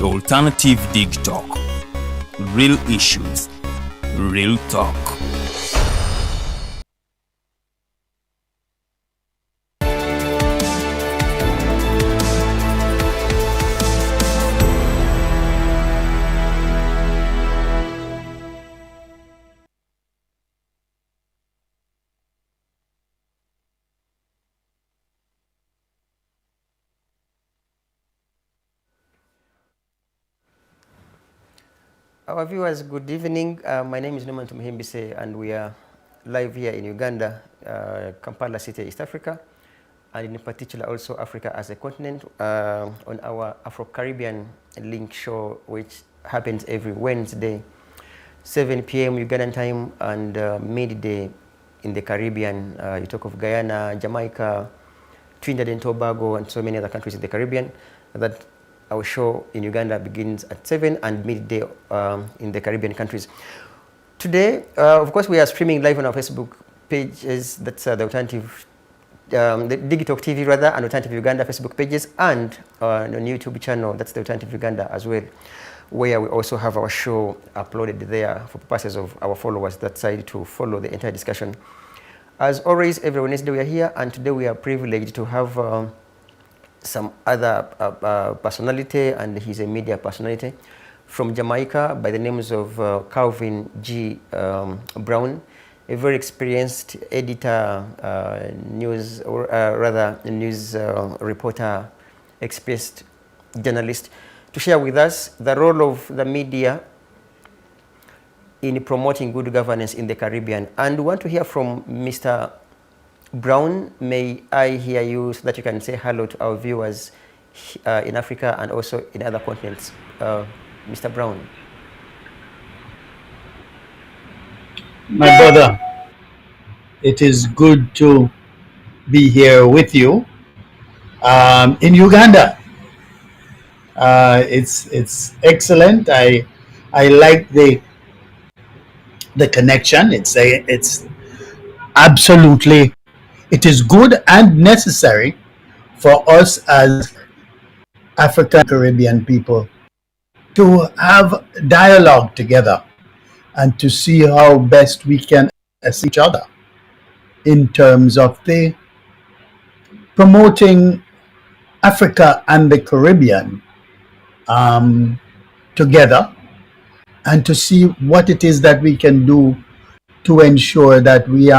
The Alternative Digitalk. Real issues, real talk. Our viewers, good evening. My name is Norman Tumuhimbise, and we are live here in Uganda, Kampala City, East Africa, and in particular also Africa as a continent, on our Afro-Caribbean link show, which happens every Wednesday, 7 p.m. Ugandan time and midday in the Caribbean. You talk of Guyana, Jamaica, Trinidad and Tobago, and so many other countries in the Caribbean. That our show in Uganda begins at 7 and midday in the Caribbean countries. Today, of course, we are streaming live on our Facebook pages. That's the Alternative, the Digitalk TV rather, and Alternative Uganda Facebook pages, and on YouTube channel. That's the Alternative Uganda as well, where we also have our show uploaded there for purposes of our followers that side to follow the entire discussion. As always, every Wednesday we are here, and today we are privileged to have some other personality, and he's a media personality from Jamaica by the names of Calvin G. Brown, a very experienced editor, news reporter, experienced journalist, to share with us the role of the media in promoting good governance in the Caribbean. And we want to hear from Mr. Brown. May I hear you so that you can say hello to our viewers in Africa and also in other continents? Mr. Brown. My brother, it is good to be here with you in Uganda. It's excellent. I like the connection. It's absolutely. It is good and necessary for us as African Caribbean people to have dialogue together and to see how best we can assist each other in terms of the promoting Africa and the Caribbean together, and to see what it is that we can do to ensure that we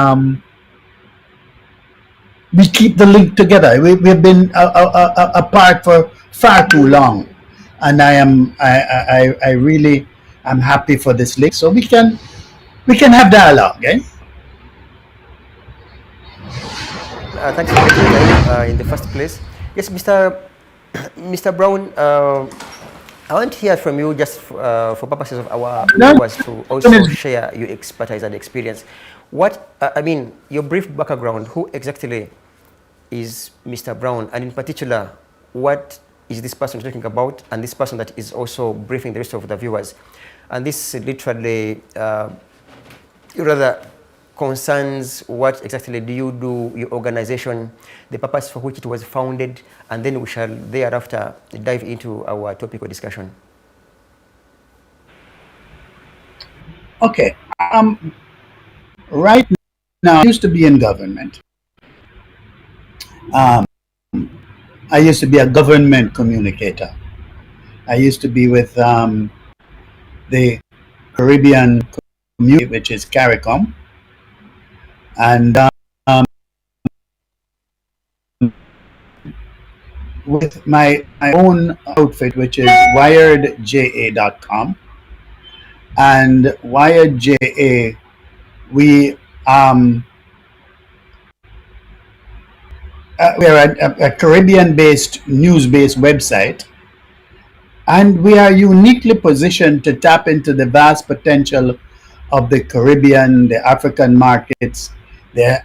keep the link together. We've been apart for far too long, and I really am happy for this link, so we can have dialogue. Eh? Thanks for taking time in the first place. Yes, Mr. Brown, I want to hear from you just for purposes of our viewers to also share your expertise and experience. What, I mean, your brief background, who exactly is Mr. Brown, and in particular, what is this person talking about, and this person that is also briefing the rest of the viewers? And this literally rather concerns what exactly do you do, your organization, the purpose for which it was founded, and then we shall thereafter dive into our topical discussion. Okay. Right now, I used to be in government. I used to be a government communicator. I used to be with the Caribbean community, which is CARICOM, and with my own outfit, which is wiredja.com. And WiredJA, we are a Caribbean-based, news-based website, and we are uniquely positioned to tap into the vast potential of the Caribbean, the African markets, the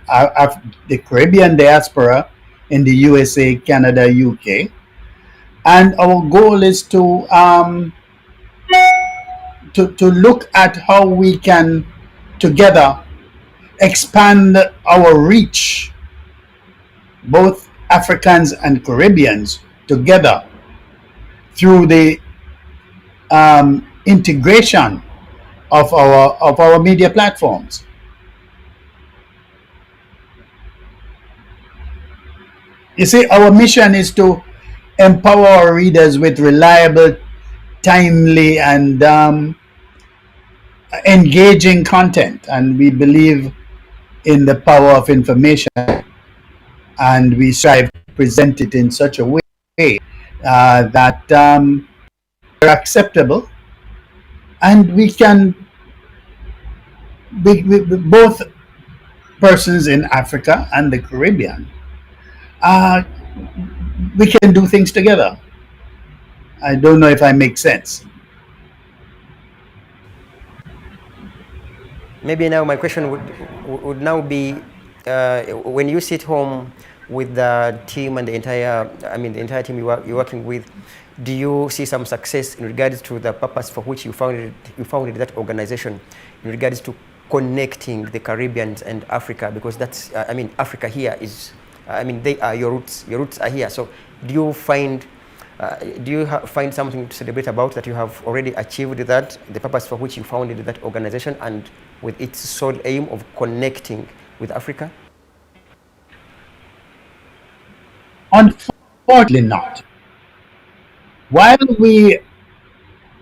Caribbean diaspora in the USA, Canada, UK. And our goal is to look at how we can together expand our reach, both Africans and Caribbeans together, through the integration of our media platforms. You see, our mission is to empower our readers with reliable, timely, and engaging content, and we believe in the power of information, and we strive to present it in such a way that are acceptable, and we can both persons in Africa and the Caribbean, uh, we can do things together. I don't know if I make sense. Maybe now my question would now be, when you sit home with the team and the entire team you're working with, do you see some success in regards to the purpose for which you founded that organization, in regards to connecting the Caribbean and Africa? Because that's, Africa here is, they are your roots. Your roots are here. So do you find find something to celebrate about, that you have already achieved that, the purpose for which you founded that organization, and with its sole aim of connecting with Africa? Unfortunately, not. While we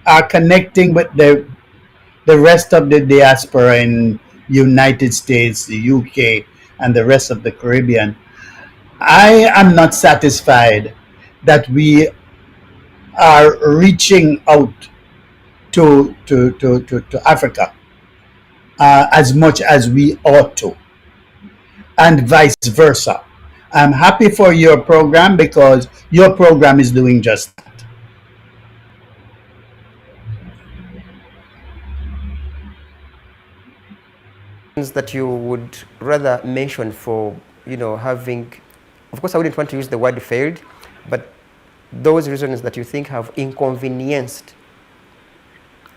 are connecting with the rest of the diaspora in United States, the UK, and the rest of the Caribbean, I am not satisfied that we are reaching out to Africa as much as we ought to, and vice versa. I'm happy for your program because your program is doing just that. That you would rather mention for, having, of course I wouldn't want to use the word failed, but those reasons that you think have inconvenienced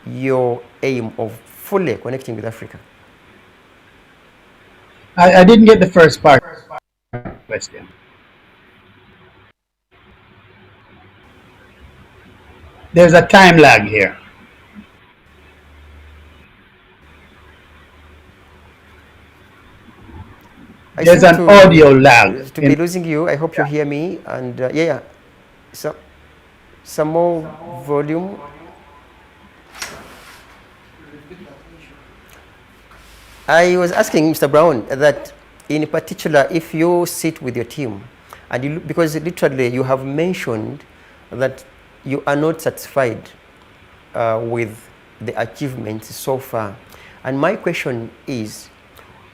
your aim of fully connecting with Africa? I didn't get the first part of the question. There's a time lag here. There's an audio lag. To be losing you. I hope you hear me. And yeah. So, some more volume. I was asking Mr. Brown that, in particular, if you sit with your team, and because literally you have mentioned that you are not satisfied with the achievements so far. And my question is,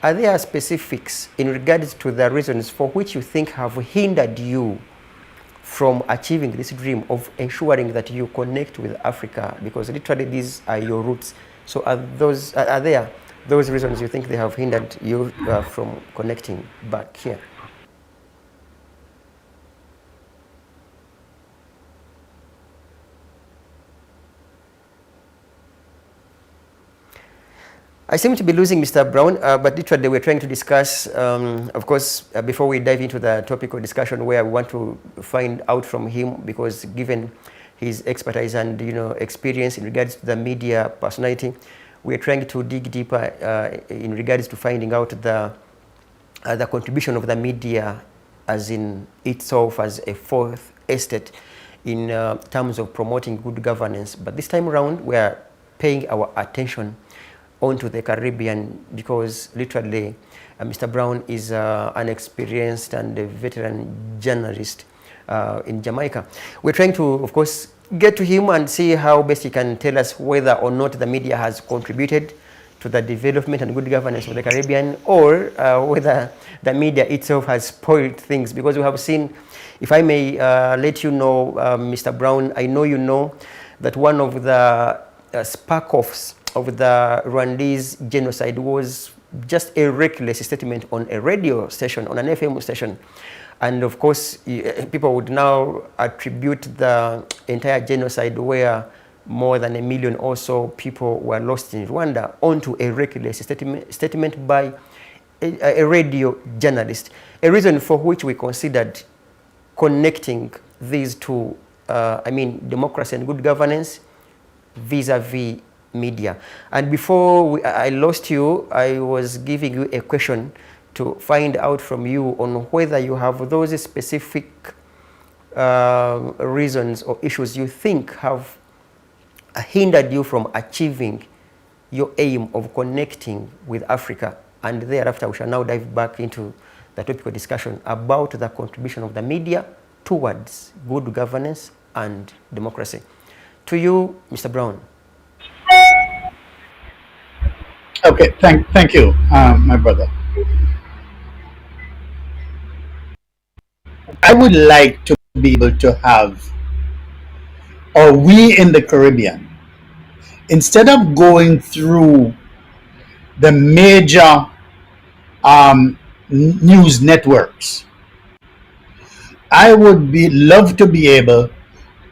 are there specifics in regards to the reasons for which you think have hindered you from achieving this dream of ensuring that you connect with Africa? Because literally these are your roots. So are there those reasons you think they have hindered you from connecting back here? I seem to be losing Mr. Brown, but literally we're trying to discuss, of course, before we dive into the topic of discussion, where we want to find out from him, because given his expertise and experience in regards to the media personality, we're trying to dig deeper in regards to finding out the contribution of the media as in itself as a fourth estate in terms of promoting good governance. But this time around, we're paying our attention onto the Caribbean, because literally Mr. Brown is an experienced and a veteran journalist in Jamaica. We're trying to, of course, get to him and see how best he can tell us whether or not the media has contributed to the development and good governance of the Caribbean, or whether the media itself has spoiled things. Because we have seen, if I may let you know, Mr. Brown, I know you know that one of the spark-offs of the Rwandese genocide was just a reckless statement on a radio station, on an FM station. And of course, people would now attribute the entire genocide, where more than 1 million or so people were lost in Rwanda, onto a reckless statement by a radio journalist. A reason for which we considered connecting these two, democracy and good governance, vis-a-vis media. And before I lost you, I was giving you a question to find out from you on whether you have those specific reasons or issues you think have hindered you from achieving your aim of connecting with Africa. And thereafter, we shall now dive back into the topical discussion about the contribution of the media towards good governance and democracy. To you, Mr. Brown. Okay, thank you, my brother. I would like to be able to have, or we in the Caribbean, instead of going through the major news networks, I would love to be able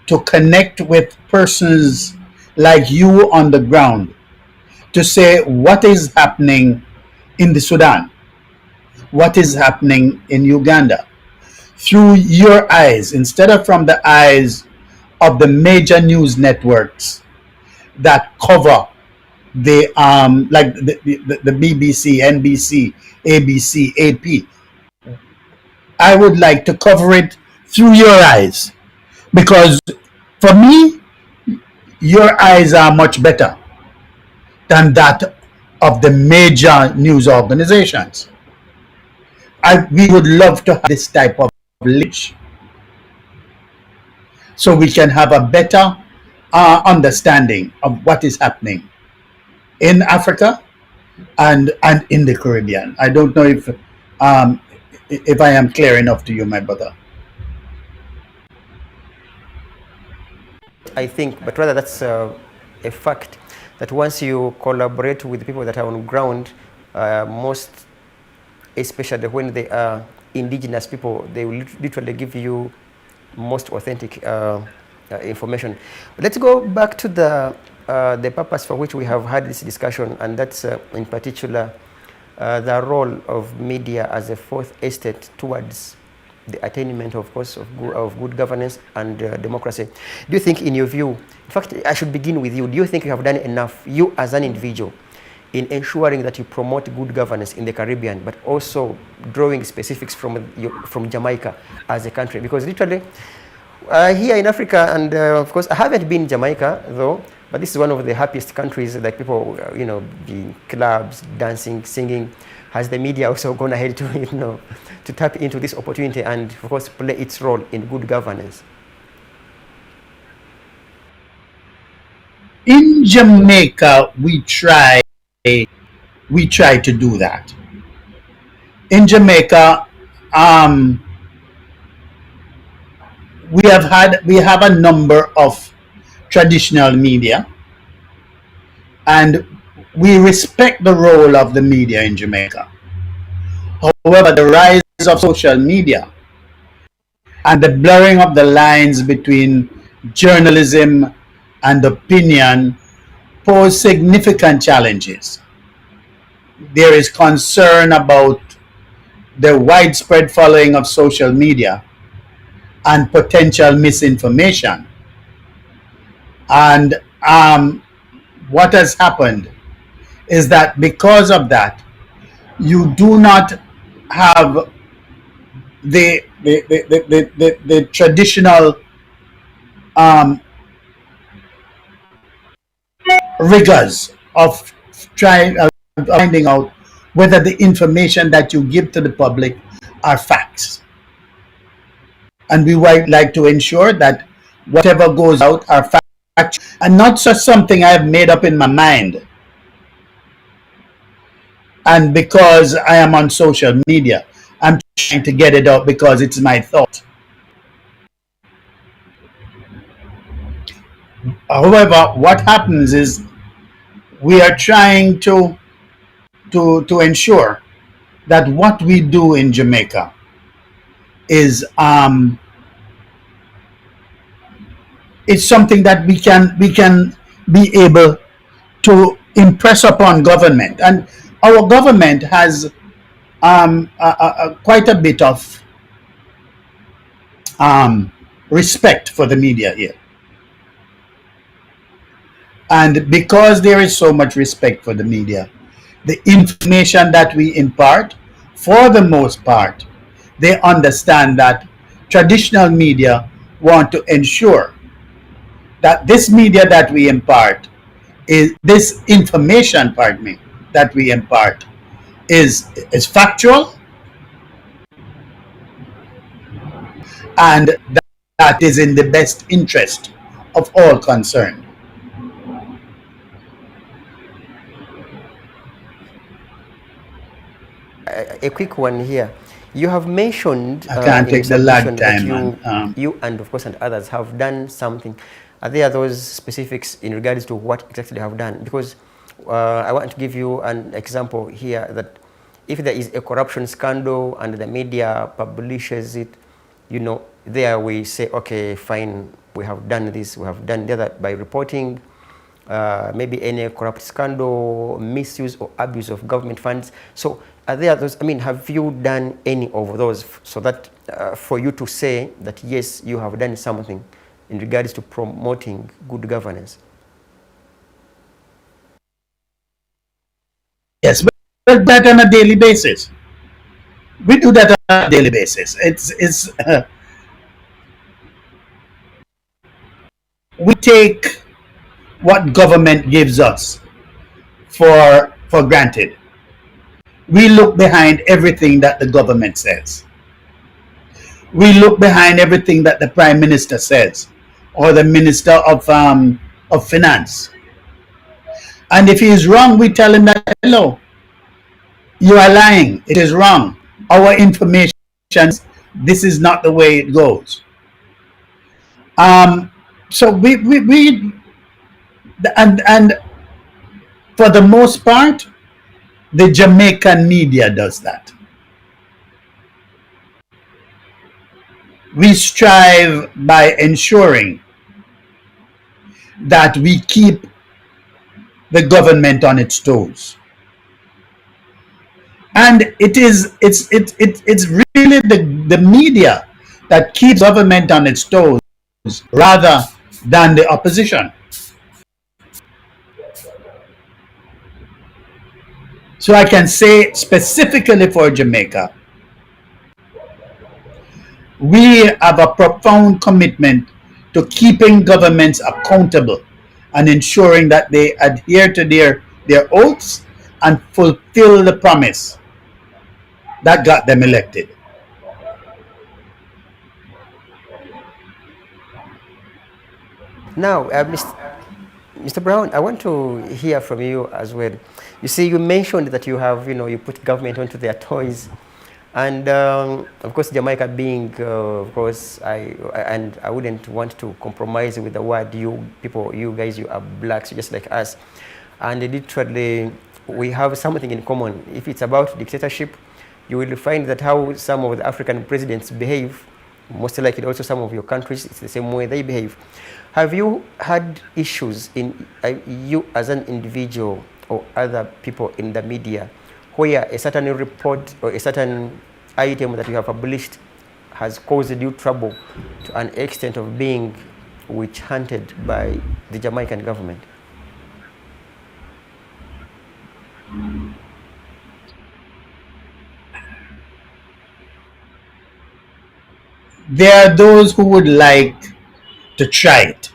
to connect with persons like you on the ground to say what is happening in the Sudan, what is happening in Uganda, through your eyes, instead of from the eyes of the major news networks that cover the like the BBC, NBC, ABC, AP. I would like to cover it through your eyes, because for me, your eyes are much better than that of the major news organizations. We would love to have this type of linkage so we can have a better understanding of what is happening in Africa and in the Caribbean. I don't know if I am clear enough to you, my brother. I think, but rather that's a fact that once you collaborate with people that are on ground, most, especially when they are indigenous people, they will literally give you most authentic information. But let's go back to the purpose for which we have had this discussion, and that's in particular the role of media as a fourth estate towards the attainment, of course, of good governance and democracy. Do you think, in your view, in fact, I should begin with you, do you think you have done enough, you as an individual, in ensuring that you promote good governance in the Caribbean, but also drawing specifics from Jamaica as a country? Because literally, here in Africa, and of course, I haven't been in Jamaica, though, but this is one of the happiest countries, like people, the clubs, dancing, singing. Has the media also gone ahead to, to tap into this opportunity and, of course, play its role in good governance? In Jamaica, we try to do that. In Jamaica, we have a number of traditional media, and we respect the role of the media in Jamaica. However, the rise of social media and the blurring of the lines between journalism and opinion pose significant challenges. There is concern about the widespread following of social media and potential misinformation. And what has happened is that because of that, you do not have the traditional rigors of finding out whether the information that you give to the public are facts. And we would like to ensure that whatever goes out are facts and not just something I have made up in my mind. And because I am on social media, I'm trying to get it out because it's my thought. However, what happens is we are trying to ensure that what we do in Jamaica is it's something that we can be able to impress upon government, and our government has quite a bit of respect for the media here. And because there is so much respect for the media, the information that we impart, for the most part, they understand that traditional media want to ensure that this media that we impart is this information, pardon me, that we impart is factual, and that is in the best interest of all concerned. A quick one here. You have mentioned I can't in your take the lag submission that time, man. you and of course and others have done something. Are there those specifics in regards to what exactly they have done? Because I want to give you an example here that if there is a corruption scandal and the media publishes it, you know, there we say, okay, fine, we have done this, we have done the other by reporting maybe any corrupt scandal, misuse or abuse of government funds. So are there those, I mean, have you done any of those so that for you to say that yes, you have done something in regards to promoting good governance? Yes, but that on a daily basis. We do that on a daily basis. We take what government gives us for granted. We look behind everything that the government says. We look behind everything that the prime minister says, or the minister of finance. And if he is wrong, we tell him that, hello, you are lying. It is wrong. Our information, this is not the way it goes. So we and for the most part, the Jamaican media does that. We strive by ensuring that we keep the government on its toes. And it's really the media that keeps government on its toes rather than the opposition. So I can say specifically for Jamaica, we have a profound commitment to keeping governments accountable and ensuring that they adhere to their oaths and fulfill the promise that got them elected. Now, Mr. Brown, I want to hear from you as well. You see, you mentioned that you have, you know, you put government onto their toys. And of course, Jamaica being, of course, I wouldn't want to compromise with the word you people, you guys, you are blacks just like us. And literally, we have something in common. If it's about dictatorship, you will find that how some of the African presidents behave, most likely also some of your countries, it's the same way they behave. Have you had issues in you as an individual or other people in the media where a certain report or a certain item that you have published has caused you trouble to an extent of being witch hunted by the Jamaican government? There are those who would like to try it.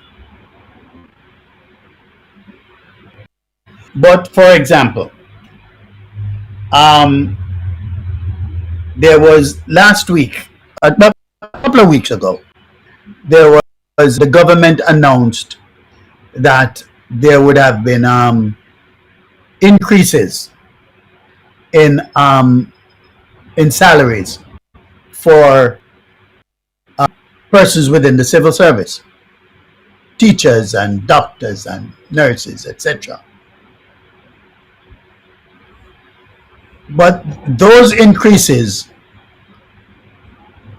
But for example, there was last week, a couple of weeks ago, there was the government announced that there would have been increases in salaries for persons within the civil service, teachers and doctors and nurses, etc. But those increases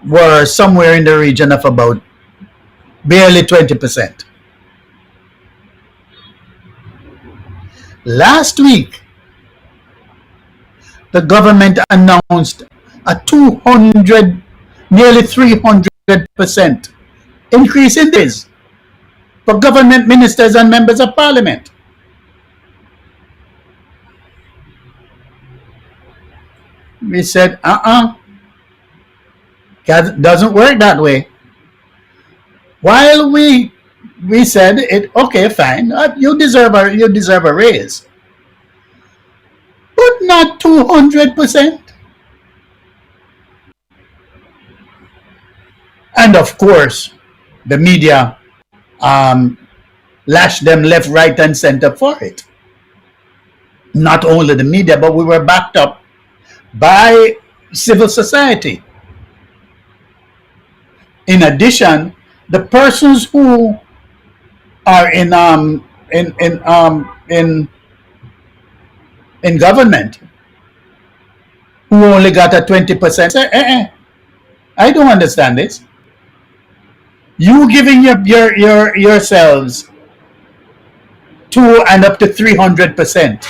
were somewhere in the region of about barely 20%. Last week, the government announced a 200, nearly 300% increase in this for government ministers and members of parliament. We said, doesn't work that way. While we said it, okay, fine, you deserve a raise, but not 200%. And of course, the media um, lashed them left, right, and center for it. Not only the media, but we were backed up by civil society. In addition, the persons who are in government who only got a 20% say, I don't understand this. You giving your yourselves 2 and up to 300%,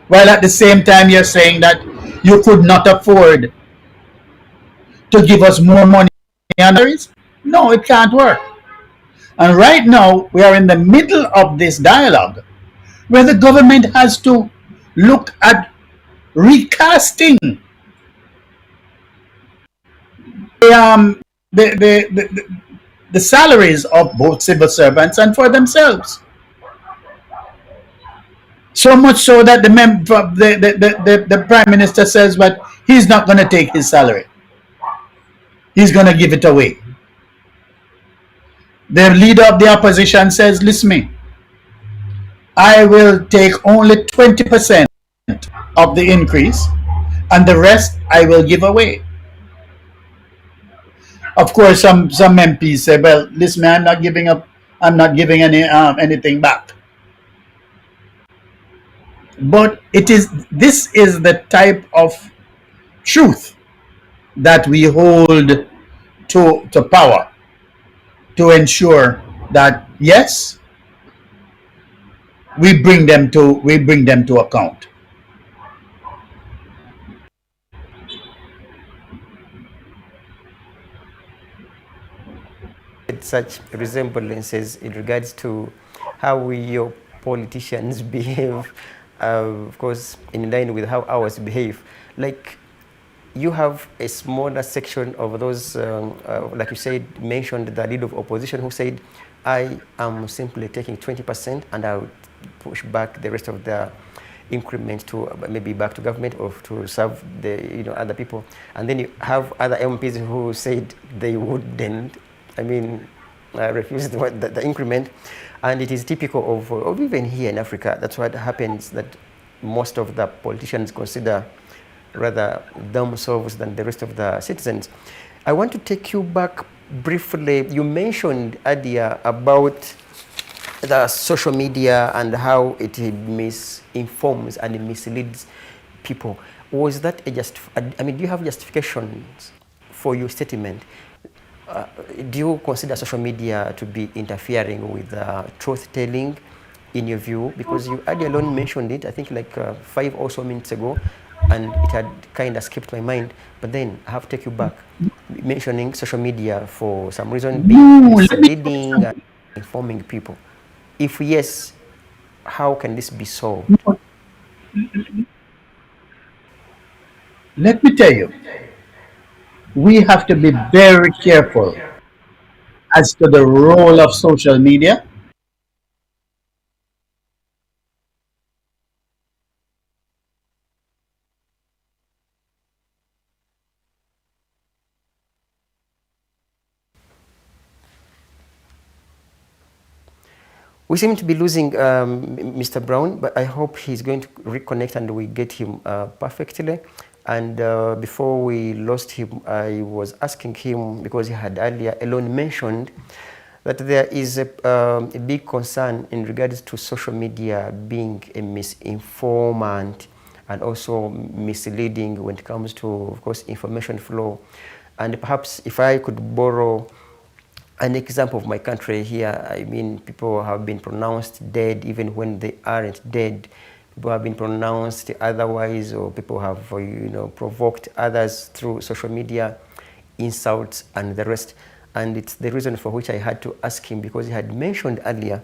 while at the same time you're saying that you could not afford to give us more money on salaries. No, it can't work. And right now we are in the middle of this dialogue where the government has to look at recasting the, um, the salaries of both civil servants and for themselves. So much so that the prime minister says, but he's not going to take his salary. He's going to give it away. The leader of the opposition says, listen me, I will take only 20% of the increase and the rest I will give away. Of course, some MPs say, well, listen, man, I'm not giving anything back. But this is the type of truth that we hold to power, to ensure that yes, we bring them to account. Such resemblances in regards to how your politicians behave, of course, in line with how ours behave. Like, you have a smaller section of those, like you said, mentioned the leader of opposition who said, I am simply taking 20% and I'll push back the rest of the increment to maybe back to government or to serve the other people. And then you have other MPs who said they wouldn't, refuse the increment. And it is typical of even here in Africa. That's what happens, that most of the politicians consider rather themselves than the rest of the citizens. I want to take you back briefly. You mentioned earlier about the social media and how it misinforms and misleads people. Was that do you have justifications for your statement? Do you consider social media to be interfering with truth-telling in your view? Because you earlier alone mentioned it, I think like 5 or so minutes ago, and it had kind of skipped my mind. But then I have to take you back, mentioning social media for some reason being misleading and informing people. If yes, how can this be solved? Let me tell you, we have to be very careful as to the role of social media. We seem to be losing Mr. Brown, but I hope he's going to reconnect and we get him perfectly. And before we lost him, I was asking him, because he had earlier alone mentioned that there is a big concern in regards to social media being a misinformant and also misleading when it comes to, of course, information flow. And perhaps if I could borrow an example of my country here, people have been pronounced dead even when they aren't dead. People have been pronounced otherwise, or people have, provoked others through social media, insults and the rest. And it's the reason for which I had to ask him, because he had mentioned earlier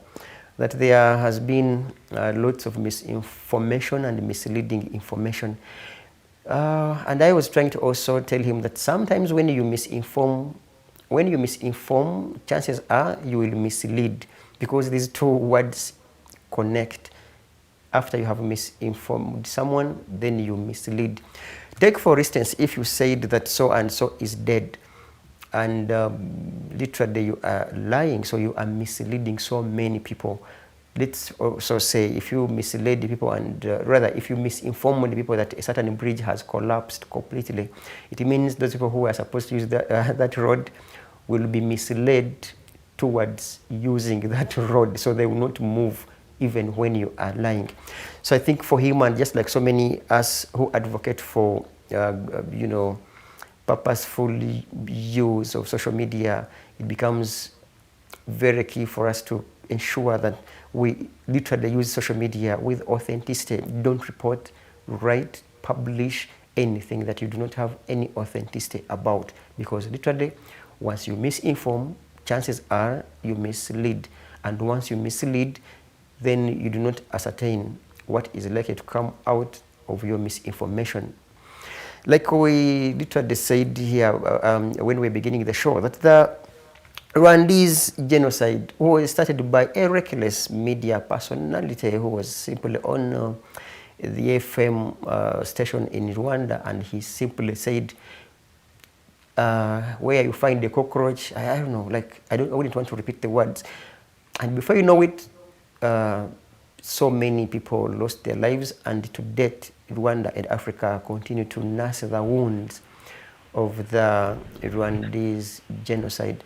that there has been lots of misinformation and misleading information. And I was trying to also tell him that sometimes when you misinform, chances are you will mislead, because these two words connect. After you have misinformed someone, then you mislead. Take for instance, if you said that so and so is dead, and literally you are lying, so you are misleading so many people. Let's also say if you mislead the people, and rather if you misinform the people that a certain bridge has collapsed completely, it means those people who are supposed to use that road will be misled towards using that road, so they will not move even when you are lying. So I think for him, and just like so many us who advocate for purposeful use of social media, it becomes very key for us to ensure that we literally use social media with authenticity. Don't report, write, publish anything that you do not have any authenticity about, because literally once you misinform, chances are you mislead, and once you mislead, then you do not ascertain what is likely to come out of your misinformation. Like we literally said here when we were beginning the show, that the Rwandese genocide was started by a reckless media personality who was simply on the FM station in Rwanda, and he simply said, where you find the cockroach, I don't know, like I wouldn't want to repeat the words. And before you know it, so many people lost their lives, and to date, Rwanda and Africa continue to nurse the wounds of the Rwandese genocide.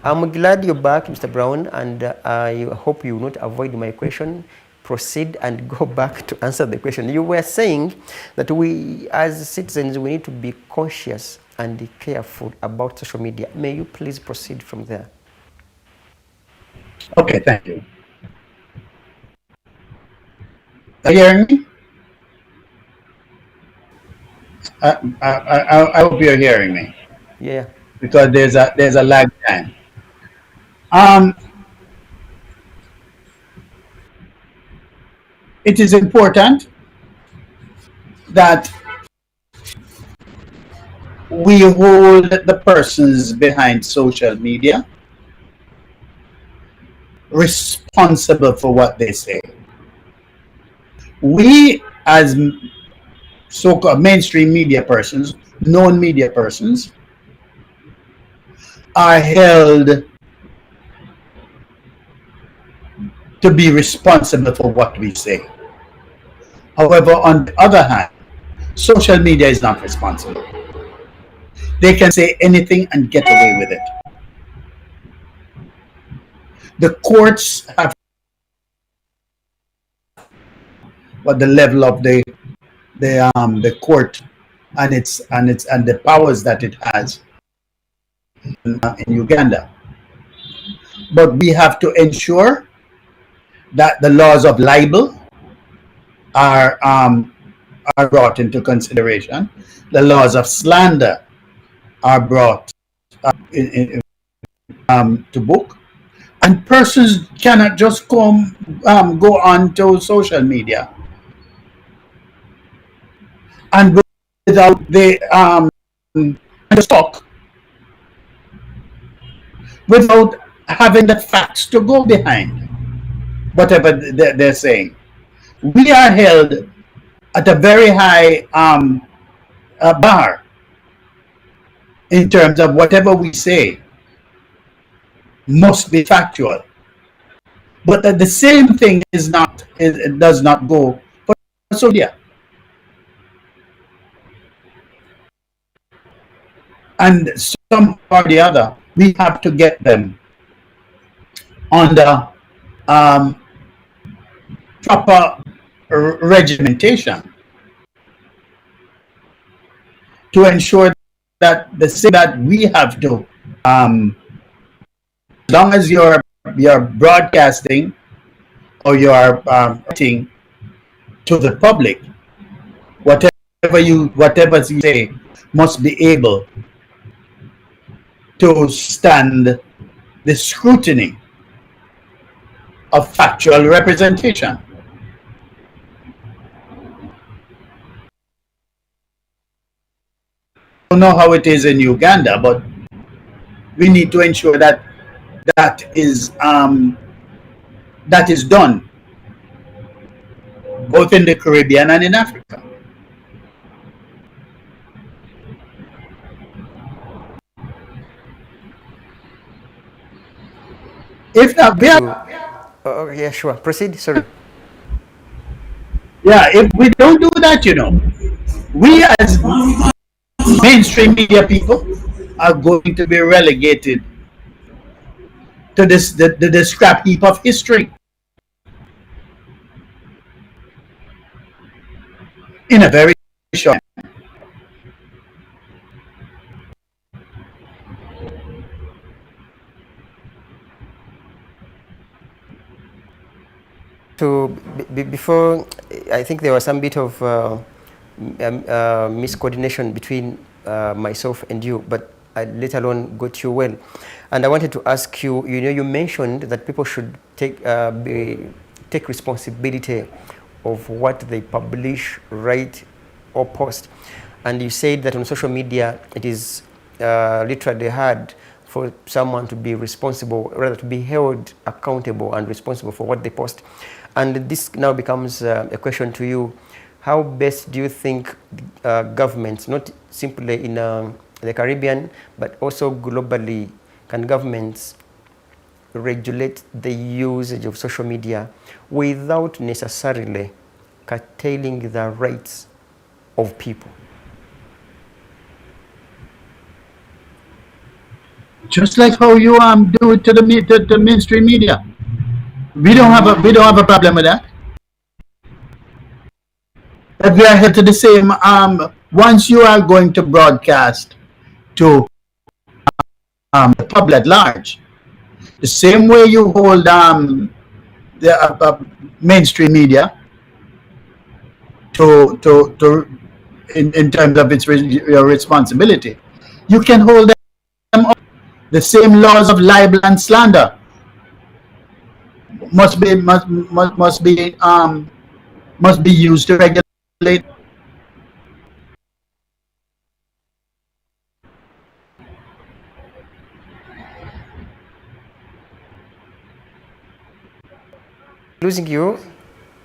I'm glad you're back, Mr. Brown, and I hope you will not avoid my question. Proceed and go back to answer the question. You were saying that we, as citizens, we need to be conscious and careful about social media. May you please proceed from there? Okay, thank you. Are you hearing me? I hope you're hearing me, Yeah. because there's a lag time. Um, it is important that we hold the persons behind social media responsible for what they say. We, as so-called mainstream media persons, known media persons, are held to be responsible for what we say. However, on the other hand, social media is not responsible. They can say anything and get away with it. The courts have what the level of the court and the powers that it has in Uganda. But we have to ensure that the laws of libel are are brought into consideration. The laws of slander are brought to book, and persons cannot just go on to social media and without the just talk without having the facts to go behind whatever they're saying. We are held at a very high bar in terms of whatever we say must be factual. But the same thing is not, it does not go for social media. And some or the other, we have to get them under um, proper regimentation to ensure that the same that we have to, as long as you're broadcasting or you're writing to the public, whatever you say must be able to stand the scrutiny of factual representation. know how it is in Uganda, but we need to ensure that that is um, that is done both in the Caribbean and in Africa. If not, we are, To, yeah, sure. Proceed. Sorry. yeah, if we don't do that, we as mainstream media people are going to be relegated to the scrap heap of history in a very short time. To before, I think there was some bit of miscoordination between myself and you, but I later on got you well. And I wanted to ask you, you mentioned that people should take responsibility of what they publish, write, or post. And you said that on social media, it is literally hard for someone to be responsible, rather to be held accountable and responsible for what they post. And this now becomes a question to you. How best do you think governments, not simply in the Caribbean, but also globally, can governments regulate the usage of social media without necessarily curtailing the rights of people? Just like how you do it to the mainstream media. We don't have a problem with that. But we are held to the same. Once you are going to broadcast to the public at large, the same way you hold the mainstream media to in terms of your responsibility, you can hold them up. The same laws of libel and slander must be used to regulate. Losing you,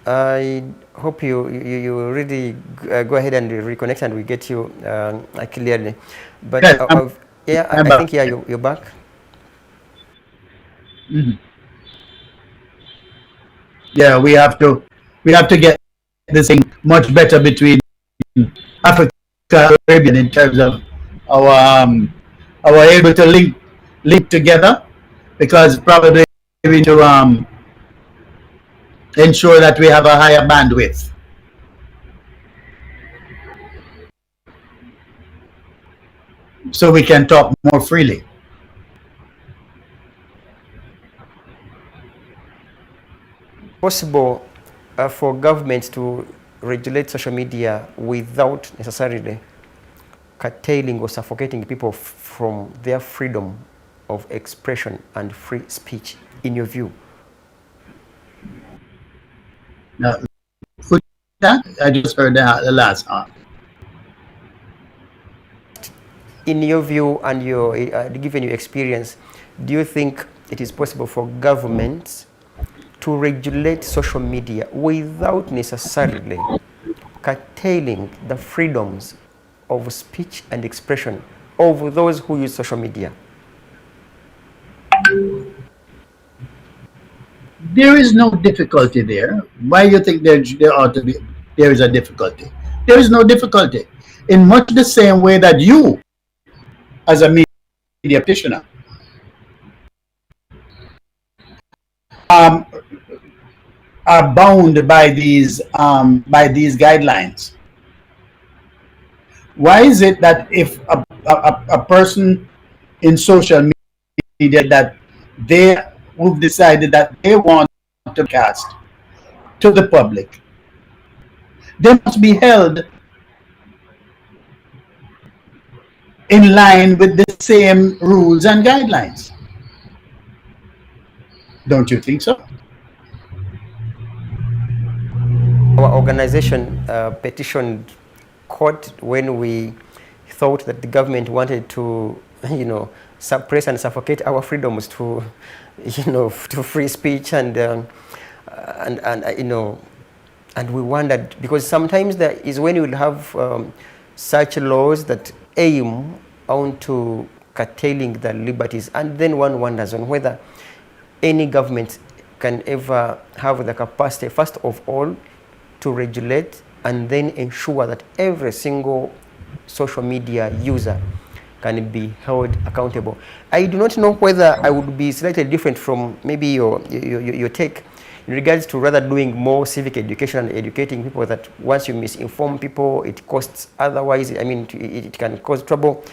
I hope you really go ahead and reconnect and we get you clearly. But Yes, yeah, I'm I back. think yeah, you're back. Mhm. Yeah, we have to get this thing much better between Africa and Caribbean in terms of our our able to link together, because probably we need to ensure that we have a higher bandwidth so we can talk more freely. Possible for governments to regulate social media without necessarily curtailing or suffocating people from their freedom of expression and free speech, in your view? Now, could that I just heard the last part. In your view and your given your experience, do you think it is possible for governments to regulate social media without necessarily curtailing the freedoms of speech and expression of those who use social media? There is no difficulty there. Why do you think there ought to be? There is a difficulty. There is no difficulty. In much the same way that you, as a media practitioner, um, are bound by these guidelines. Why is it that if a person in social media that they who've decided that they want to cast to the public, they must be held in line with the same rules and guidelines? Don't you think so? Our organization petitioned court when we thought that the government wanted to, suppress and suffocate our freedoms to, to free speech and we wondered, because sometimes there is when you will have such laws that aim onto curtailing the liberties, and then one wonders on whether any government can ever have the capacity, first of all, to regulate and then ensure that every single social media user can be held accountable. I do not know whether I would be slightly different from maybe your take in regards to rather doing more civic education and educating people that once you misinform people, it costs otherwise, I mean, it can cause trouble,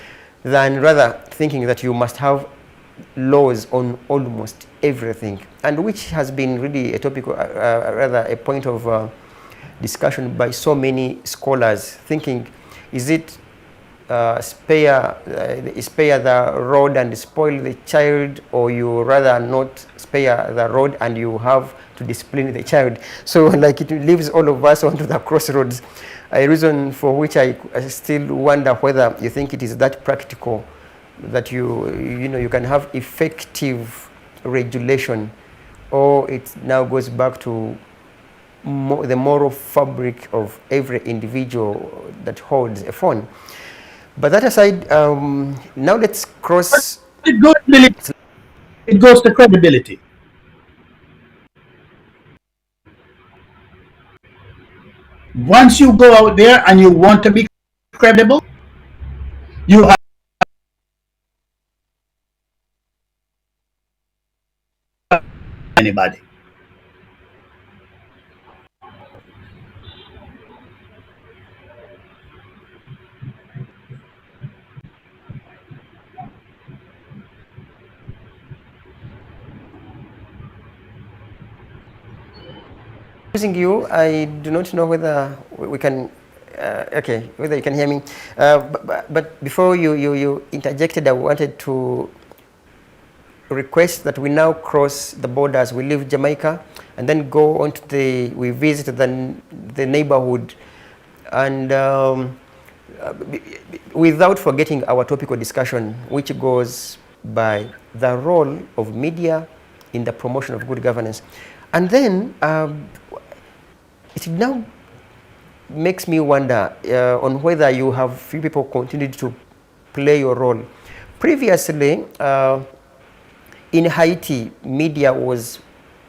than rather thinking that you must have laws on almost everything, and which has been really a topic, rather a point of discussion by so many scholars, thinking, is it spare the rod and spoil the child, or you rather not spare the rod and you have to discipline the child? So like it leaves all of us onto the crossroads, a reason for which I still wonder whether you think it is that practical that you can have effective regulation, or it now goes back to the moral fabric of every individual that holds a phone. But that aside, now let's cross. It goes to credibility. Once you go out there and you want to be credible, you have anybody. Using you, I do not know whether we can. Okay, whether you can hear me. But before you interjected, I wanted to request that we now cross the borders. We leave Jamaica and then go on to we visit the neighborhood, and without forgetting our topical discussion, which goes by the role of media in the promotion of good governance. And then it now makes me wonder on whether you have few people continued to play your role. Previously, in Haiti, media was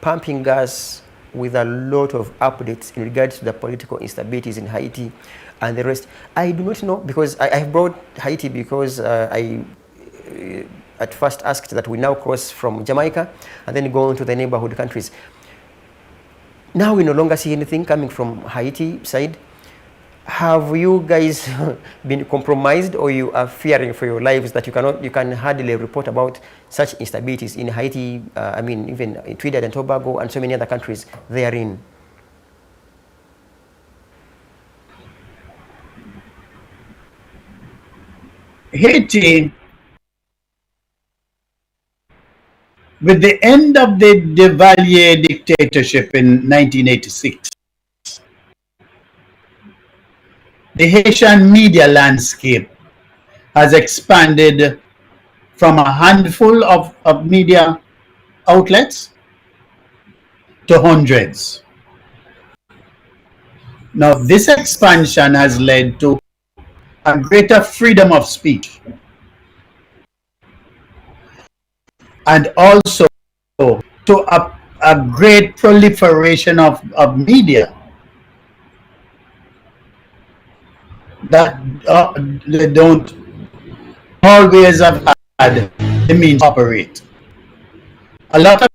pumping us with a lot of updates in regards to the political instabilities in Haiti and the rest. I do not know, because I brought Haiti because I at first asked that we now cross from Jamaica and then go on to the neighborhood countries. Now we no longer see anything coming from Haiti side. Have you guys been compromised, or you are fearing for your lives that you can hardly report about such instabilities in Haiti, I mean, even in Trinidad and Tobago and so many other countries therein? Haiti, with the end of the Duvalier dictatorship in 1986, the Haitian media landscape has expanded from a handful of media outlets to hundreds. Now, this expansion has led to a greater freedom of speech, and also to a great proliferation of media that they don't always have had the means to operate. A lot of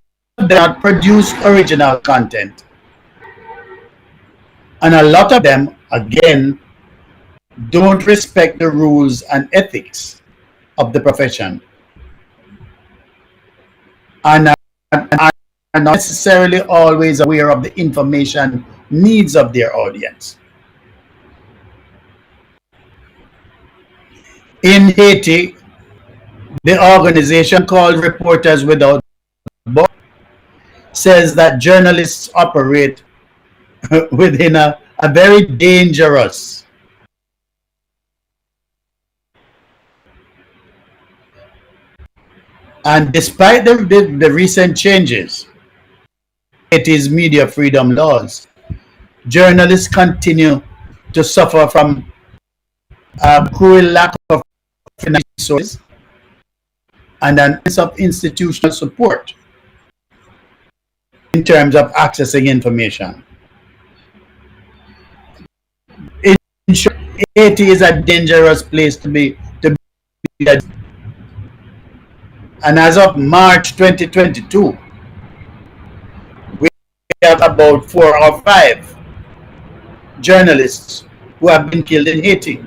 them produce original content, and a lot of them, again, don't respect the rules and ethics of the profession, and are not necessarily always aware of the information needs of their audience. In Haiti, the organization called Reporters Without Borders says that journalists operate within a very dangerous And despite the recent changes, it is media freedom laws, journalists continue to suffer from a cruel lack of financial resources and an absence of institutional support in terms of accessing information. In short, Haiti is a dangerous place to be. And as of March 2022, we have about 4 or 5 journalists who have been killed in Haiti.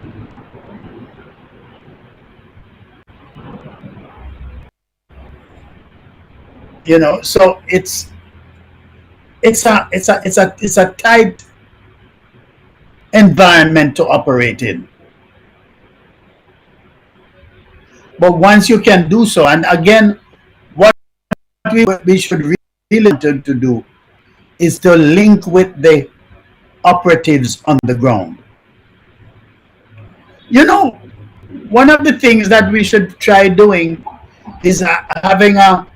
So it's a tight environment to operate in. But once you can do so, and again, what we should really to do is to link with the operatives on the ground. You know, one of the things that we should try doing is having a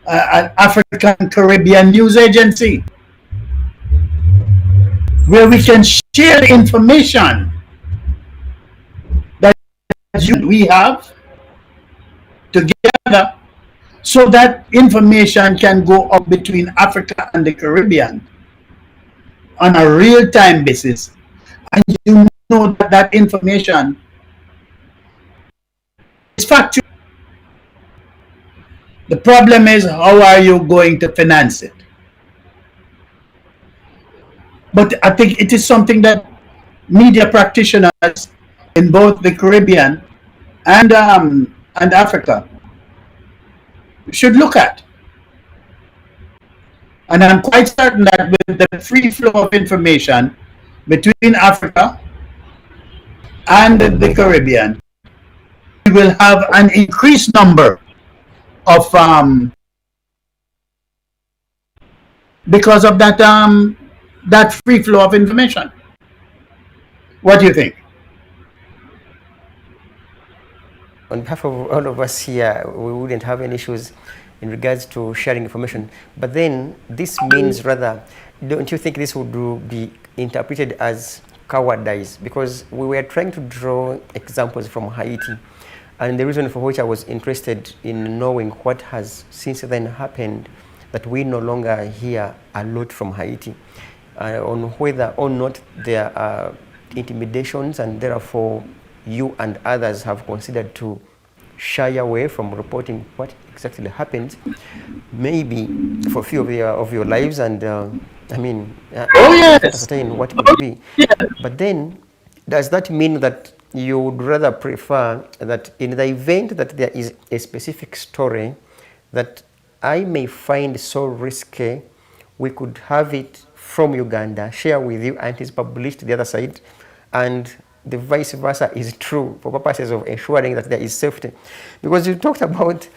an African Caribbean news agency where we can share the information that we have together, so that information can go up between Africa and the Caribbean on a real-time basis, and you know that information is factual. The problem is, how are you going to finance it? But I think it is something that media practitioners in both the Caribbean and Africa should look at. And I'm quite certain that with the free flow of information between Africa and the Caribbean, we will have an increased number of because of that free flow of information. What do you think? On behalf of all of us here, we wouldn't have any issues in regards to sharing information. But then this means, rather, don't you think this would be interpreted as cowardice? Because we were trying to draw examples from Haiti. And the reason for which I was interested in knowing what has since then happened, that we no longer hear a lot from Haiti, on whether or not there are intimidations, and therefore you and others have considered to shy away from reporting what exactly happened, maybe for few of your lives, and ascertain what it would be. But then, does that mean that you would rather prefer that in the event that there is a specific story that I may find so risky, we could have it from Uganda, share with you, and it's published the other side, and the vice versa is true for purposes of ensuring that there is safety? Because you talked about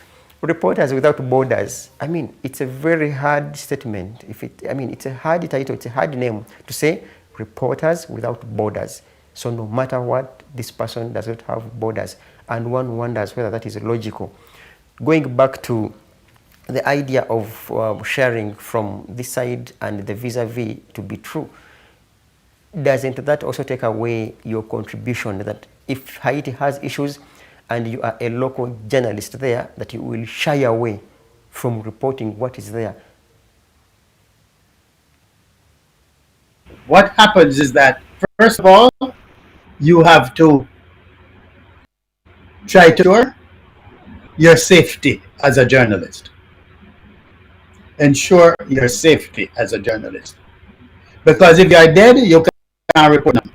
Reporters Without Borders. I mean, it's a very hard statement. It's a hard title, it's a hard name to say, Reporters Without Borders. So no matter what, this person does not have borders. And one wonders whether that is logical. Going back to the idea of sharing from this side and the vis-a-vis to be true, doesn't that also take away your contribution, that if Haiti has issues and you are a local journalist there, that you will shy away from reporting what is there? What happens is that, first of all, you have to try to ensure your safety as a journalist. Ensure your safety as a journalist. Because if you are dead, you can't report them.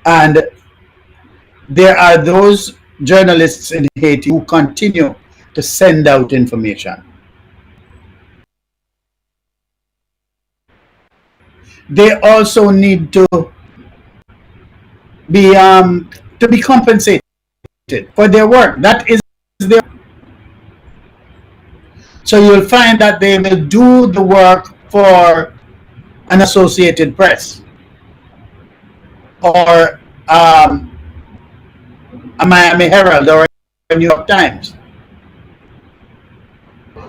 And there are those journalists in Haiti who continue to send out information. They also need to be compensated for their work. That is their. So you'll find that they will do the work for an Associated Press or um, a Miami Herald or a New York Times,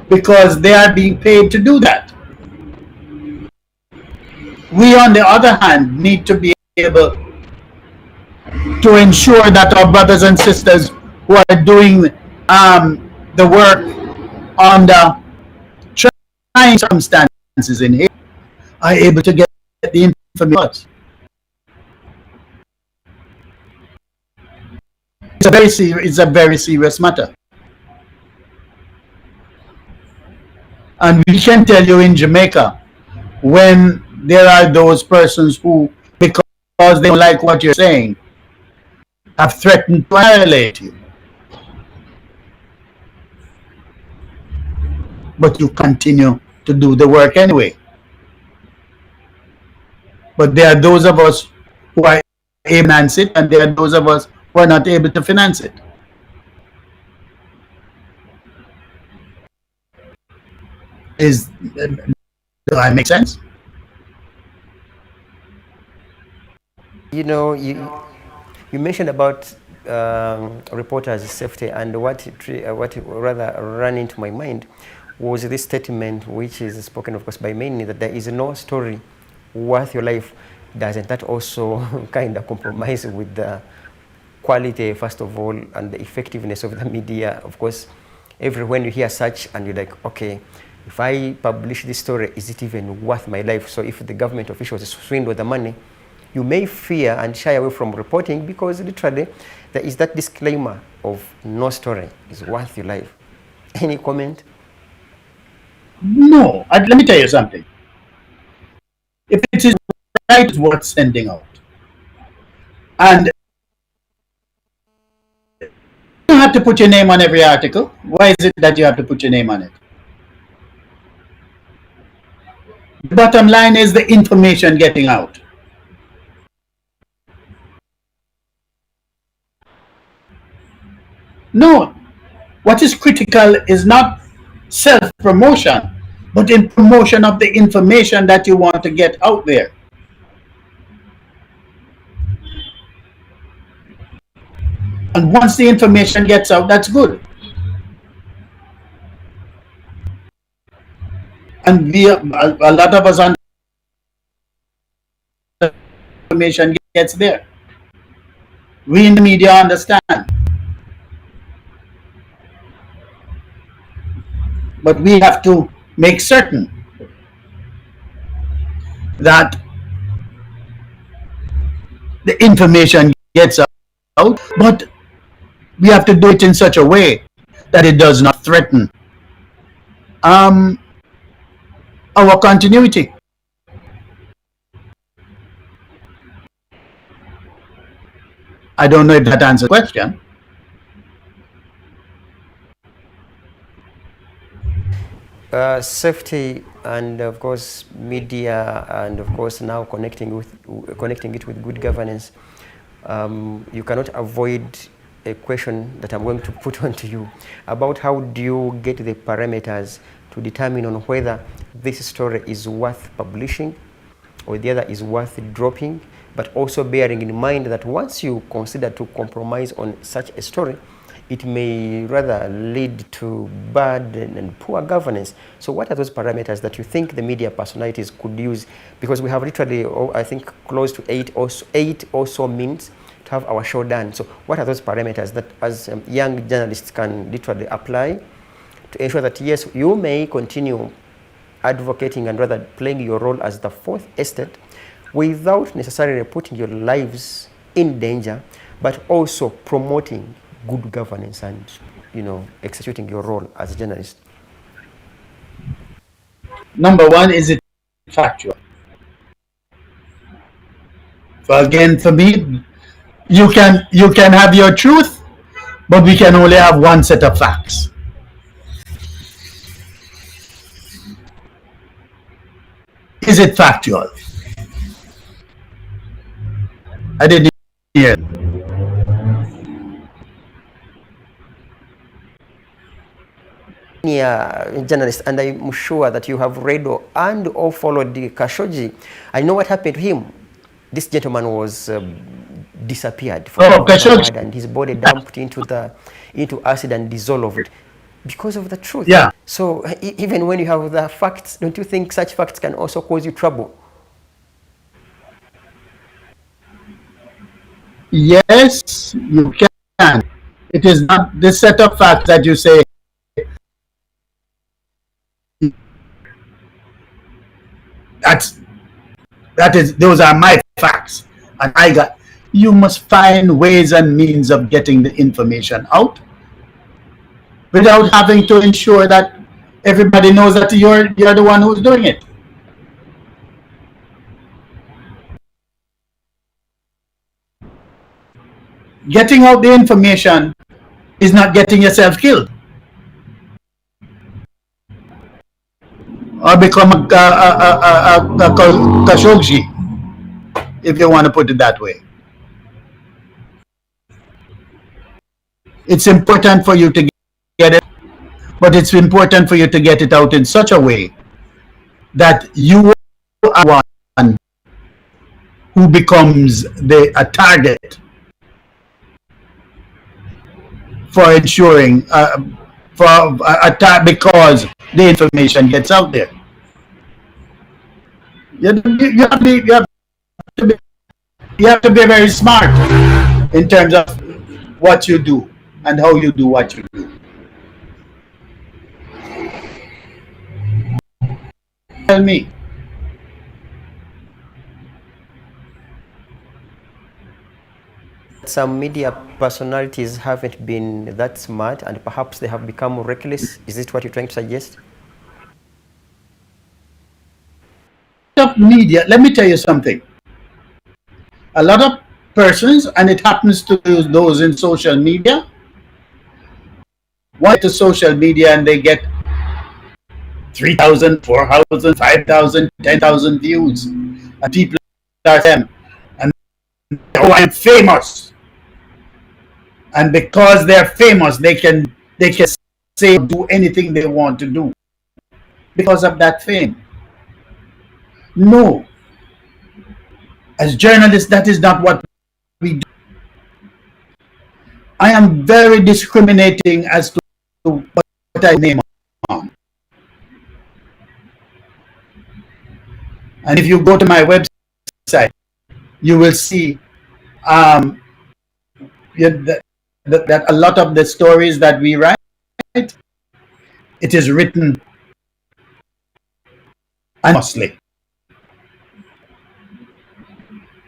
because they are being paid to do that. We, on the other hand, need to be able to ensure that our brothers and sisters who are doing the work under trying circumstances in Haiti are able to get the information. It's a very serious matter. And we can tell you in Jamaica, when there are those persons who, because they don't like what you're saying, have threatened to annihilate you. But you continue to do the work anyway. But there are those of us who are able to finance it, and there are those of us who are not able to finance it. Do I make sense? You know, you mentioned about reporters' safety, and what rather ran into my mind was this statement, which is spoken, of course, by many, that there is no story worth your life. Doesn't that also kind of compromise with the quality, first of all, and the effectiveness of the media? Of course, when you hear such, and you're like, okay, if I publish this story, is it even worth my life? So if the government officials swindle the money, you may fear and shy away from reporting, because literally there is that disclaimer of no story is worth your life. Any comment? No. Let me tell you something. If it is right, it's worth sending out. And you don't have to put your name on every article. Why is it that you have to put your name on it? The bottom line is the information getting out. No, what is critical is not self-promotion, but in promotion of the information that you want to get out there. And once the information gets out, that's good. And a lot of us, information gets there. We in the media understand. But we have to make certain that the information gets out, but we have to do it in such a way that it does not threaten our continuity. I don't know if that answers the question. Safety, and of course media, and of course now connecting it with good governance. You cannot avoid a question that I'm going to put on to you about how do you get the parameters to determine on whether this story is worth publishing or the other is worth dropping, but also bearing in mind that once you consider to compromise on such a story, it may rather lead to bad and poor governance. So what are those parameters that you think the media personalities could use? Because we have literally, I think, close to eight or so minutes to have our show done. So what are those parameters that as young journalists can literally apply to ensure that, yes, you may continue advocating and rather playing your role as the fourth estate without necessarily putting your lives in danger, but also promoting good governance and, you know, executing your role as a journalist? Number one, is it factual? So again, for me, you can have your truth, but we can only have one set of facts. Is it factual? I didn't hear. Journalist, and I'm sure that you have read or followed the Khashoggi. I know what happened to him. This gentleman was disappeared, for lack of a better Khashoggi. word, and his body dumped into acid and dissolved because of the truth. Yeah. So even when you have the facts, don't you think such facts can also cause you trouble? Yes, you can. It is not the set of facts that you say that's those are my facts and I got. You must find ways and means of getting the information out without having to ensure that everybody knows that you're the one who's doing it. Getting out the information is not getting yourself killed or become a Khashoggi, if you want to put it that way. It's important for you to get it, but it's important for you to get it out in such a way that you are one who becomes a target for ensuring for attack because the information gets out there. You have to be, you have to be very smart in terms of what you do and how you do what you do. Tell me. Some media personalities haven't been that smart and perhaps they have become reckless. Is this what you're trying to suggest? Of media, let me tell you something. A lot of persons, and it happens to those in social media, want to social media and they get 3,000, 4,000, 5,000, 10,000 views, and people are them, and oh, I'm famous, and because they're famous, they can say do anything they want to do because of that fame. No, as journalists, that is not what we do. I am very discriminating as to what I name on. And if you go to my website, you will see that a lot of the stories that we write, it is written anonymously.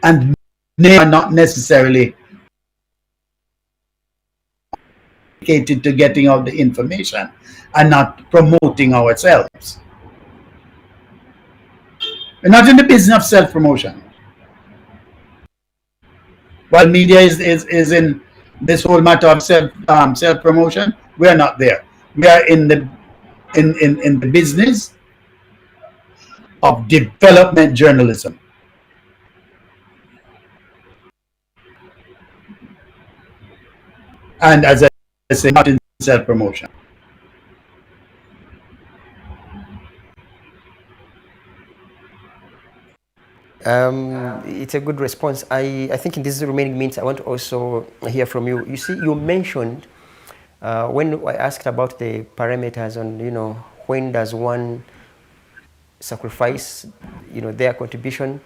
And they are not necessarily dedicated to getting out the information and not promoting ourselves. We're not in the business of self-promotion. While media is in this whole matter of self-promotion, we are not there. We are in the business of development journalism. And as I say, not in self-promotion. It's a good response. I think in these remaining minutes, I want to also hear from you. You see, you mentioned when I asked about the parameters on, when does one sacrifice, their contribution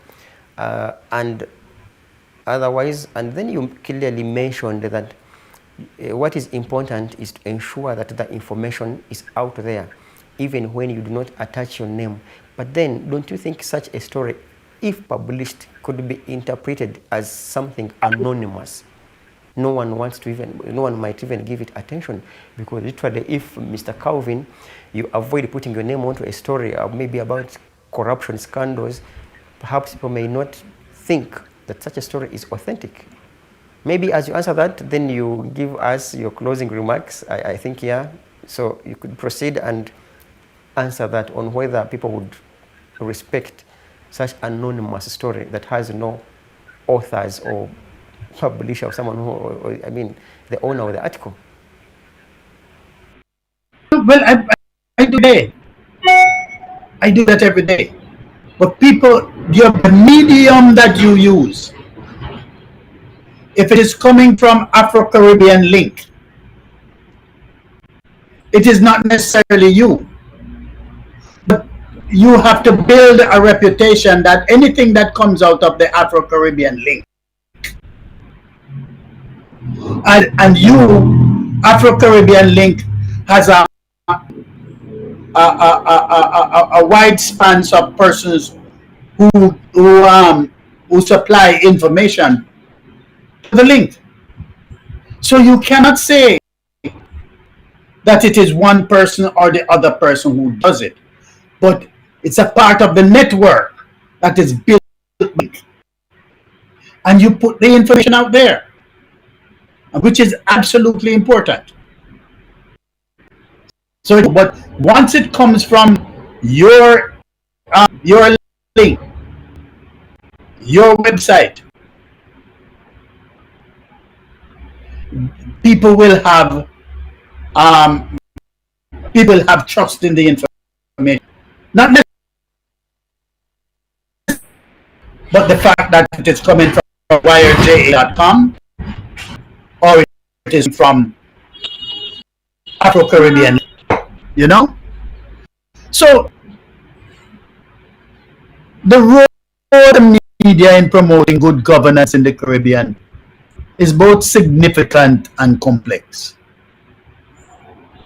and otherwise, and then you clearly mentioned that what is important is to ensure that the information is out there, even when you do not attach your name. But then, don't you think such a story, if published, could be interpreted as something anonymous? No one might even give it attention, because literally, if Mr. Calvin, you avoid putting your name onto a story maybe about corruption scandals, perhaps people may not think that such a story is authentic. Maybe as you answer that, then you give us your closing remarks. I think, yeah. So you could proceed and answer that on whether people would respect such anonymous story that has no authors or publisher or someone who, or the owner of the article. Well, I do that. I do that every day. But people, the medium that you use If it is coming from Afro-Caribbean link, it is not necessarily you. But you have to build a reputation that anything that comes out of the Afro-Caribbean link, and you, Afro-Caribbean link, has a wide span of persons who who supply information to the link. So you cannot say that it is one person or the other person who does it, but it's a part of the network that is built, and you put the information out there, which is absolutely important. So, but once it comes from your link, your website, people will have um, people have trust in the information, not necessarily, but the fact that it is coming from wiredja.com or it is from Afro-Caribbean, you know. So the role of the media in promoting good governance in the Caribbean is both significant and complex.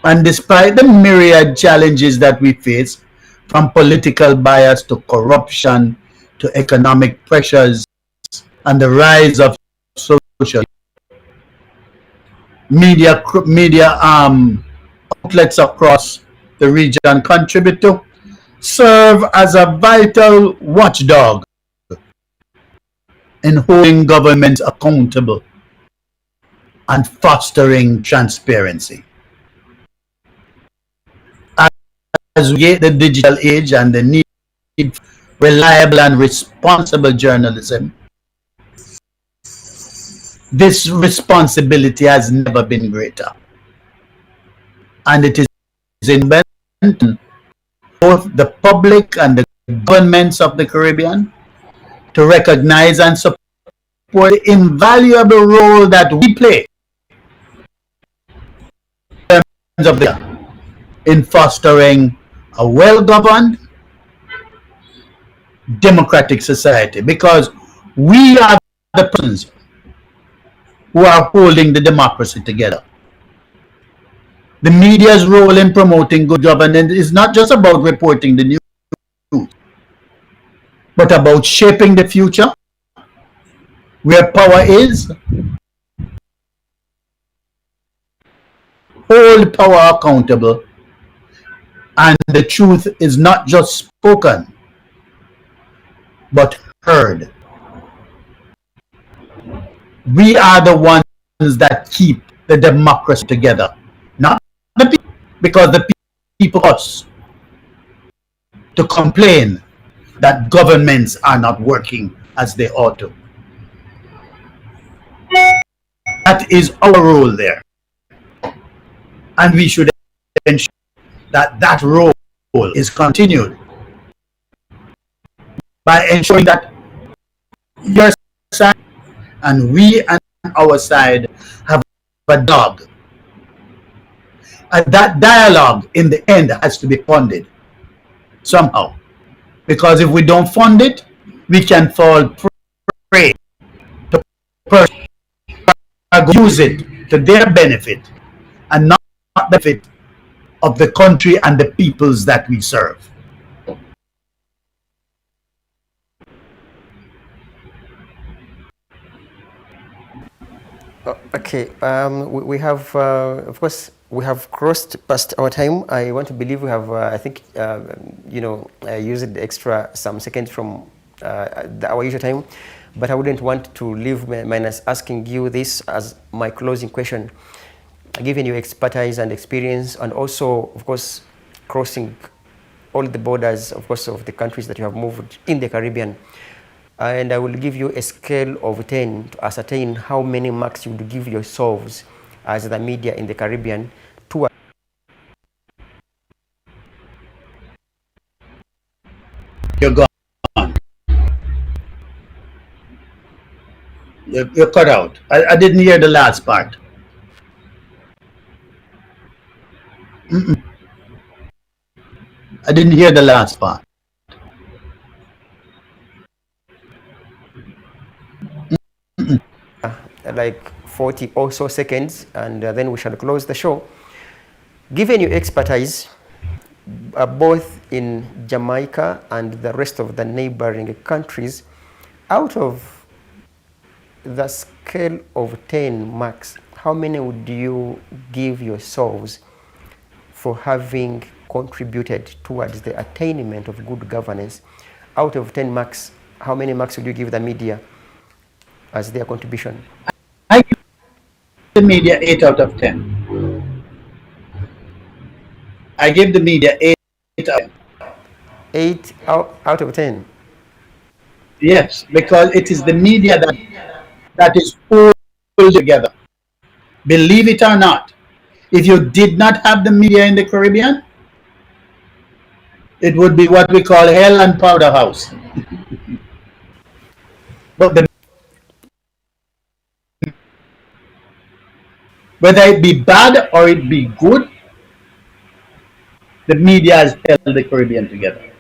And despite the myriad challenges that we face, from political bias to corruption to economic pressures and the rise of social media outlets across the region contribute to serve as a vital watchdog in holding governments accountable and fostering transparency. As we get the digital age and the need for reliable and responsible journalism, this responsibility has never been greater. And it is incumbent on both the public and the governments of the Caribbean to recognize and support the invaluable role that we play in fostering a well-governed democratic society, because we are the persons who are holding the democracy together. The media's role in promoting good governance is not just about reporting the news, but about shaping the future where power is, hold power accountable, and the truth is not just spoken, but heard. We are the ones that keep the democracy together, not the people, because the people us to complain that governments are not working as they ought to. That is our role there, and we should ensure that that role is continued by ensuring that your side and we and our side have a dialogue. And that dialogue in the end has to be funded somehow. Because if we don't fund it, we can fall prey to persons who use it to their benefit and not the benefit of the country and the peoples that we serve. Okay, we have, of course, we have crossed past our time. I want to believe we have, I think, used extra some seconds from our usual time, but I wouldn't want to leave minus asking you this as my closing question. Given your expertise and experience, and also, of course, crossing all the borders, of course, of the countries that you have moved in the Caribbean, and I will give you a scale of 10 to ascertain how many marks you would give yourselves as the media in the Caribbean to You're gone. You're cut out. I didn't hear the last part. I didn't hear the last part. Like 40 or so seconds, and then we shall close the show. Given your expertise, both in Jamaica and the rest of the neighboring countries, out of the scale of 10 marks, how many would you give yourselves for having contributed towards the attainment of good governance? Out of 10 marks, how many marks would you give the media as their contribution? I give the media 8 out of 10. I give the media 8 out of 10. 8 out of 10. Yes, because it is the media that is pulled together. Believe it or not, if you did not have the media in the Caribbean, it would be what we call hell and powder house. But whether it be bad or it be good, the media has held the Caribbean together.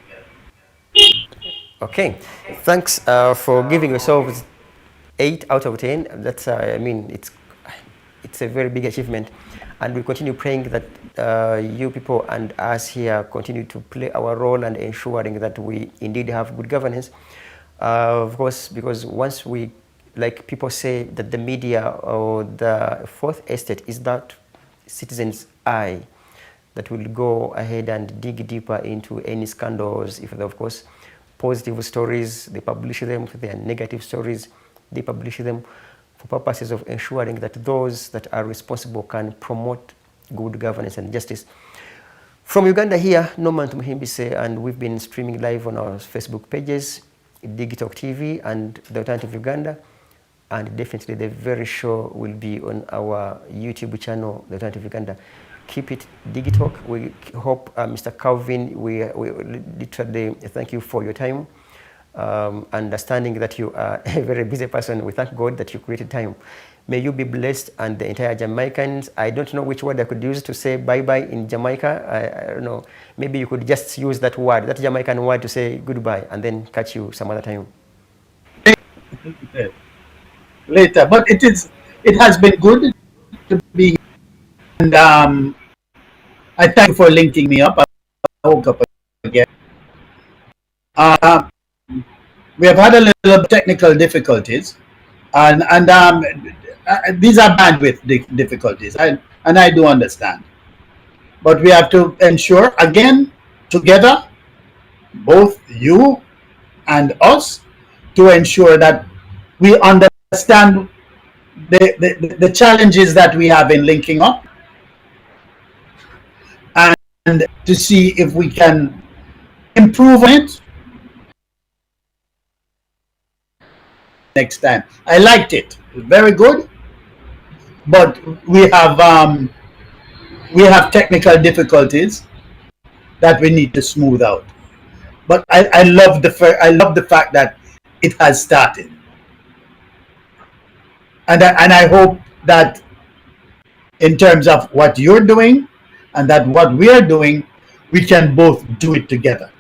Okay, thanks for giving yourselves 8 out of 10. That's, I mean, it's a very big achievement. And we continue praying that you people and us here continue to play our role and ensuring that we indeed have good governance. Of course, because once we, like people say, that the media or the fourth estate is that citizen's eye that will go ahead and dig deeper into any scandals. If, of course, positive stories, they publish them. If they are negative stories, they publish them for purposes of ensuring that those that are responsible can promote good governance and justice. From Uganda here, Norman Tumuhimbise, and we've been streaming live on our Facebook pages, Digitalk TV and The Alternative Uganda, and definitely the very show will be on our YouTube channel, The Alternative Uganda. Keep it Digitalk. We hope, Mr. Calvin, we literally thank you for your time. Understanding that you are a very busy person, we thank God that you created time. May you be blessed, and the entire Jamaicans. I don't know which word I could use to say bye-bye in Jamaica. I don't know. Maybe you could just use that word, that Jamaican word, to say goodbye, and then catch you some other time. Later, but it has been good to be here, and I thank you for linking me up. I woke up again. We have had a little technical difficulties, and these are bandwidth difficulties, and I do understand. But we have to ensure, again, together, both you and us, to ensure that we understand the challenges that we have in linking up, and to see if we can improve on it next time. I liked it. Very good. But we have technical difficulties that we need to smooth out. But I love the fact that it has started, and I hope that in terms of what you're doing and that what we are doing, we can both do it together.